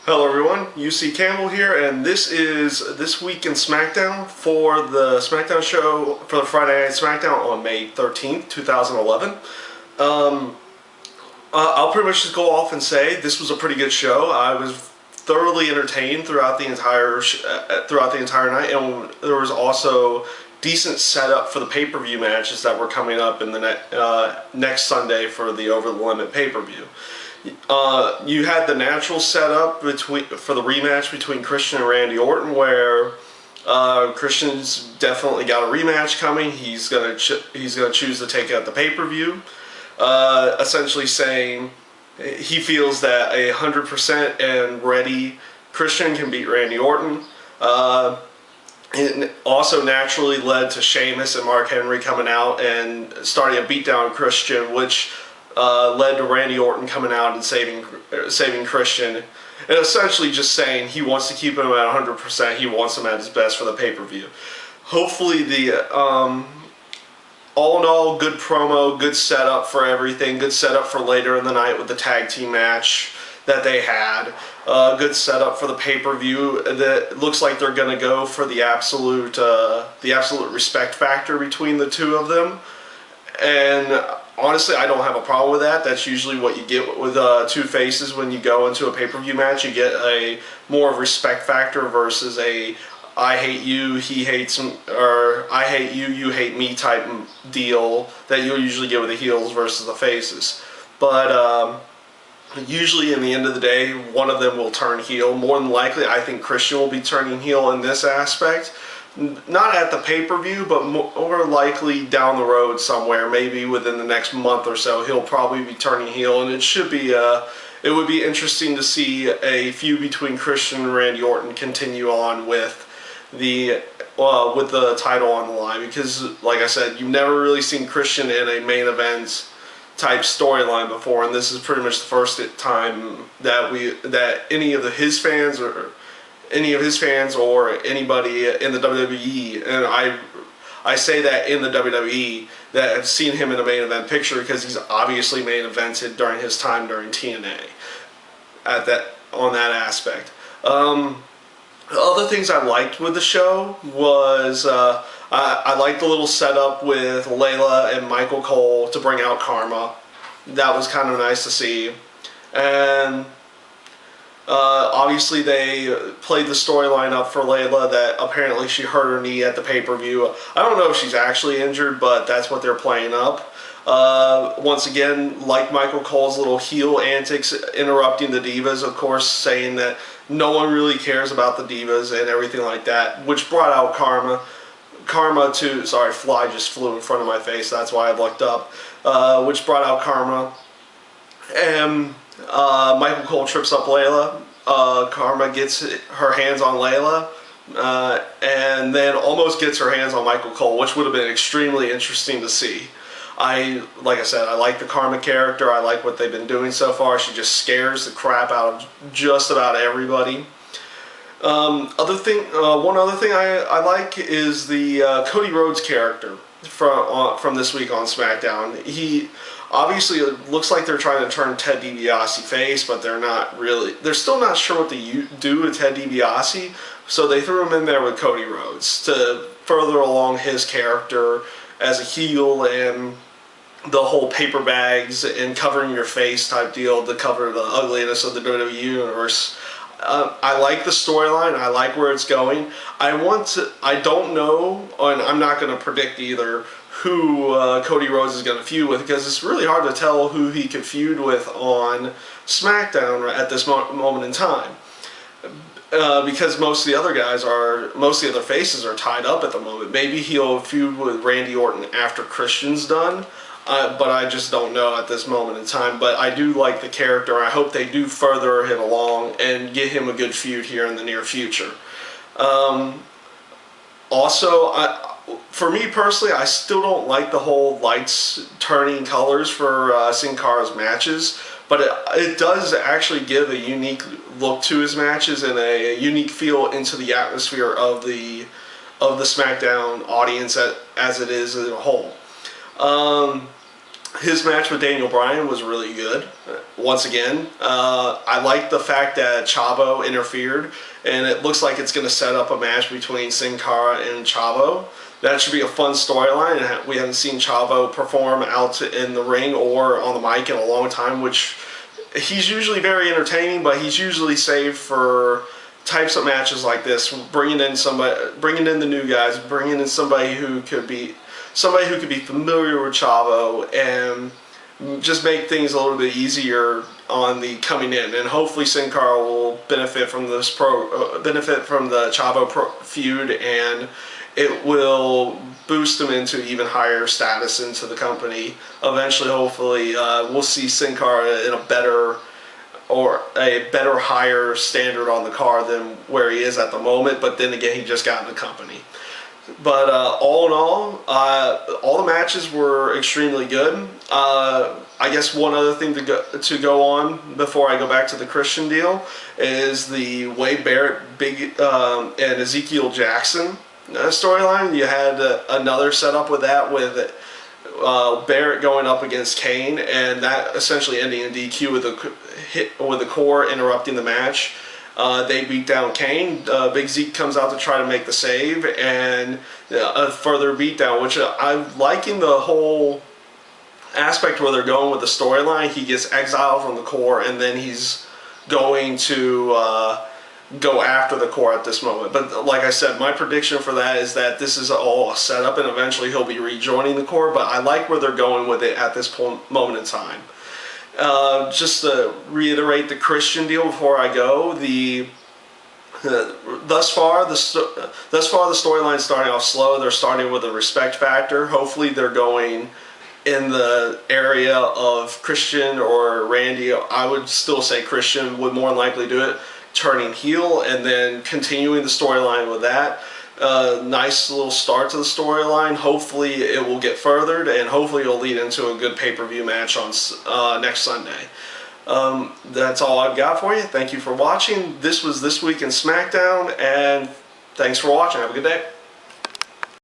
Hello everyone, UC Campbell here, and this is This Week in Smackdown for the Smackdown show for the Friday Night Smackdown on May 13th, 2011. I'll pretty much just go off and say this was a pretty good show. I was thoroughly entertained throughout the entire night, and there was also decent setup for the pay-per-view matches that were coming up in the next Sunday for the Over the Limit pay-per-view. You had the natural setup for the rematch between Christian and Randy Orton, where Christian's definitely got a rematch coming. He's gonna choose to take out the pay-per-view, essentially saying he feels that 100% and ready Christian can beat Randy Orton. It also naturally led to Sheamus and Mark Henry coming out and starting a beatdown on Christian, which led to Randy Orton coming out and saving Christian, and essentially just saying he wants to keep him at 100%. He wants him at his best for the pay-per-view. Hopefully, the all in all, good promo, good setup for everything. Good setup for later in the night with the tag team match that they had. Good setup for the pay-per-view. That looks like they're going to go for the absolute respect factor between the two of them, and honestly, I don't have a problem with that. That's usually what you get with two faces when you go into a pay-per-view match. You get a more of respect factor versus a I hate you, he hates me, or I hate you, you hate me type deal that you'll usually get with the heels versus the faces. But usually in the end of the day, one of them will turn heel. More than likely, I think Christian will be turning heel in this aspect. Not at the pay-per-view, but more likely down the road somewhere, maybe within the next month or so, he'll probably be turning heel, and it would be interesting to see a feud between Christian and Randy Orton continue on with the title on the line, because, like I said, you've never really seen Christian in a main event type storyline before, and this is pretty much the first time that any of his fans or anybody in the WWE, and I say that in the WWE, that have seen him in a main event picture, because he's obviously main evented during his time during TNA on that aspect. Other things I liked with the show was I liked the little setup with Layla and Michael Cole to bring out Karma. That was kind of nice to see. And obviously they played the storyline up for Layla that apparently she hurt her knee at the pay-per-view. I don't know if she's actually injured, but that's what they're playing up. Once again, like Michael Cole's little heel antics, interrupting the Divas, of course, saying that no one really cares about the Divas and everything like that, which brought out Karma. Sorry, fly just flew in front of my face, that's why I looked up. Which brought out Karma. And Michael Cole trips up Layla. Karma gets her hands on Layla, and then almost gets her hands on Michael Cole, which would have been extremely interesting to see. Like I said, I like the Karma character. I like what they've been doing so far. She just scares the crap out of just about everybody. One other thing I like is the Cody Rhodes character from this week on SmackDown. He obviously, it looks like they're trying to turn Ted DiBiase face, but they're not really. They're still not sure what to do with Ted DiBiase, so they threw him in there with Cody Rhodes to further along his character as a heel, and the whole paper bags and covering your face type deal to cover the ugliness of the WWE Universe. I like the storyline. I like where it's going. I don't know, and I'm not going to predict either, who Cody Rhodes is going to feud with, because it's really hard to tell who he can feud with on SmackDown at this moment in time. Because most of the other faces are tied up at the moment. Maybe he'll feud with Randy Orton after Christian's done, but I just don't know at this moment in time. But I do like the character. I hope they do further him along and get him a good feud here in the near future. Also, for me personally, I still don't like the whole lights turning colors for Sin Cara's matches, but it does actually give a unique look to his matches and a unique feel into the atmosphere of the SmackDown audience as it is as a whole. His match with Daniel Bryan was really good. Once again, I like the fact that Chavo interfered, and it looks like it's going to set up a match between Sin Cara and Chavo. That should be a fun storyline. We haven't seen Chavo perform out in the ring or on the mic in a long time, which he's usually very entertaining, but he's usually saved for types of matches like this, bringing in the new guys, bringing in somebody who could be familiar with Chavo and just make things a little bit easier on the coming in. And hopefully Sin Cara will benefit from the Chavo feud, and it will boost him into even higher status into the company. Eventually, hopefully, we'll see Sin Cara in a better, higher standard on the card than where he is at the moment. But then again, he just got in the company. But all in all the matches were extremely good. I guess one other thing to go on before I go back to the Christian deal is the Wade Barrett and Ezekiel Jackson storyline. You had another setup with that, with Barrett going up against Kane, and that essentially ending in DQ with the core interrupting the match. They beat down Kane. Big Zeke comes out to try to make the save, and a further beatdown, which I'm liking the whole aspect where they're going with the storyline. He gets exiled from the core, and then he's going to go after the core at this moment. But like I said, my prediction for that is that this is all a setup, and eventually he'll be rejoining the core, but I like where they're going with it at this moment in time. Just to reiterate the Christian deal before I go, thus far the storyline's starting off slow. They're starting with a respect factor. Hopefully they're going in the area of Christian or Randy. I would still say Christian would more than likely do it, turning heel and then continuing the storyline with that. Nice little start to the storyline. Hopefully it will get furthered, and hopefully it'll lead into a good pay-per-view match on next Sunday. That's all I've got for you. Thank you for watching. This was This Week in Smackdown, and thanks for watching. Have a good day.